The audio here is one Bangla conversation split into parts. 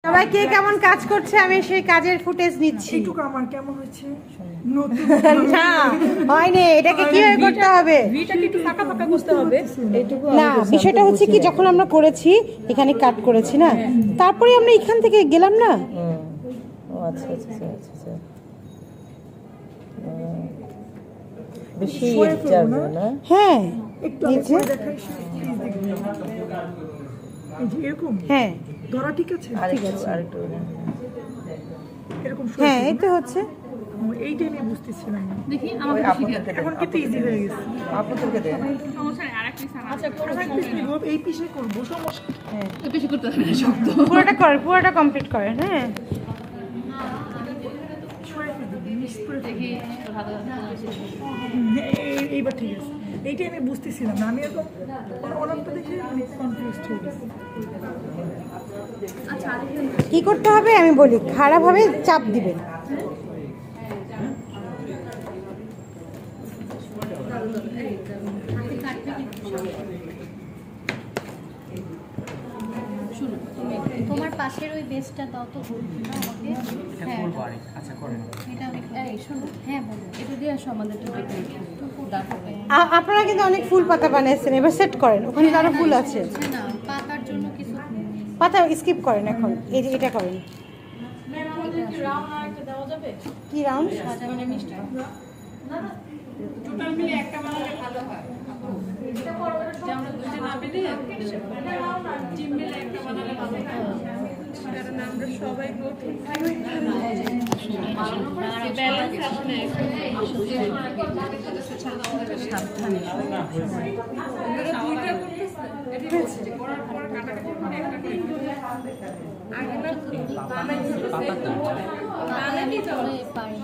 সবাই কে কেমন কাজ করছে আমি সেই কাজের ফুটেজ নিচ্ছি। এইটুকু আমার কেমন হচ্ছে নতুন না হয়নি, এটাকে কিভাবে করতে হবে? ভিটাকে একটু ফাঁকা ফাঁকা করতে হবে এইটুকু। না বিষয়টা হচ্ছে কি, যখন আমরা করেছি এখানে কাট করেছি না, তারপরে আমরা এখান থেকে গেলাম না। ও আচ্ছা আচ্ছা আচ্ছা আচ্ছা বেশি যাবে না। হ্যাঁ একটু এই যে, দেখাই এই যে এরকম হ্যাঁ ধরা ঠিক আছে আরেকটু এরকম হ্যাঁ এই তো হচ্ছে। এইটা আমি বুঝতেছিলাম না। দেখি আমাদের এখন কিন্তু ইজি হয়ে গেছে। আপনাদেরকে দেন। সমস্যা নেই, আরেক পিস আমার। আচ্ছা কোনো আরেক piece নিবো, এই পিসে করবো সমস্যা এই পিস করতে হবে না, শক্ত। পুরোটা করেন, পুরোটা কমপ্লিট করেন। হ্যাঁ দেখি ভালো এইবার ঠিক আছে। এইটা আমি বুঝতেছিলাম না, আমি এরকম অনেকটা দেখে কনফিউজ হয়ে গেছি। কি করতে হবে আমি বলি, খারাপভাবে চাপ দিবেন। তোমার পাশের ওই বেসটা দাও তো আমাকে। হ্যাঁ আচ্ছা করেন। এটা আমি এই শোনো, হ্যাঁ বলো, এটা দিয়ে আসো আমাদের তো দেখতে তারপরে আপনারা কিন্তু অনেক ফুল পাতা বানিয়েছেন, এবার সেট করেন, ওখানে তো আরো ফুল আছে। না পাতার জন্য কিছু পাতা স্কিপ করেন এখন, এই যে এটা করেন। কি রাউন্ড? সাজানো মিষ্টি টোটাল মিলে একটা বানালে ভালো হয়। যে আমরা দুইটা না পেলে টিম মিলে একটা বানালে ভালো হয়, কারণ আমরা সবাই নতুন ব্যালেন্স আসলে সাবধানে দুইটা করতেছে করার পর কাটাকাটি করে একটা করে আগেবার বানানি তো পারি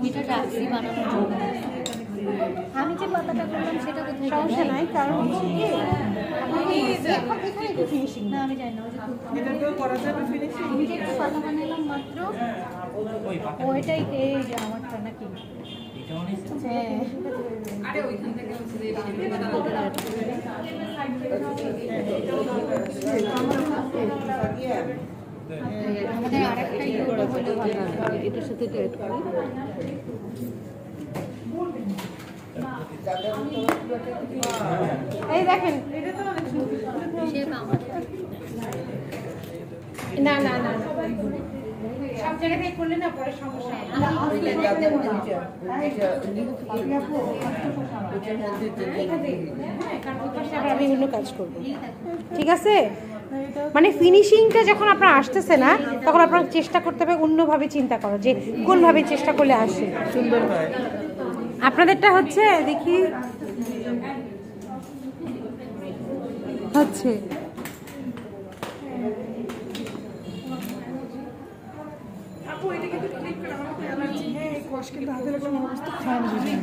এটা রাখছি বানানোর জন্য। আমি যে পাতাটা করলাম সেটা কোথায় সমস্যা নাই, কারণ হচ্ছে কি না আমি জানি না। এটা তো করা যাবে ফিনিশিং। আমি যে একটু পাতা বানালাম মাত্র, ওইটাই এই যে আমারটা নাকি। হ্যাঁ আরে ওইখান থেকে হচ্ছে যে আমাদের আরেকটা ইউটা হলে ভালো হয়, এটার সাথে এটা অ্যাড করি। এই দেখেন, শেপ আমার না না না সব জায়গাতেই করলে না পরে সমস্যা হয়। আবার আমি অন্য কাজ করবো, ঠিক আছে? মানে ফিনিশিংটা যখন আপনার আসতেছে না, তখন আপনার চেষ্টা করতে হবে অন্যভাবে চিন্তা করা, যে কোনভাবে চেষ্টা করলে আসে সুন্দর হয়। আপনাদেরটা হচ্ছে দেখি হচ্ছে আপু এটা কিন্তু ক্লিক করে আমার তো অ্যালার্জি। হ্যাঁ এই কষ কিন্তু হাতে লাগলে আমার অবস্থা খারাপ হয়ে যায়।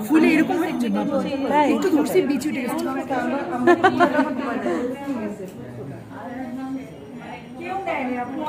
ফুলে এরকম হচ্ছে বাবা, একটু ধরছি বিচু টেস্ট কেউ নেয়নি আপু।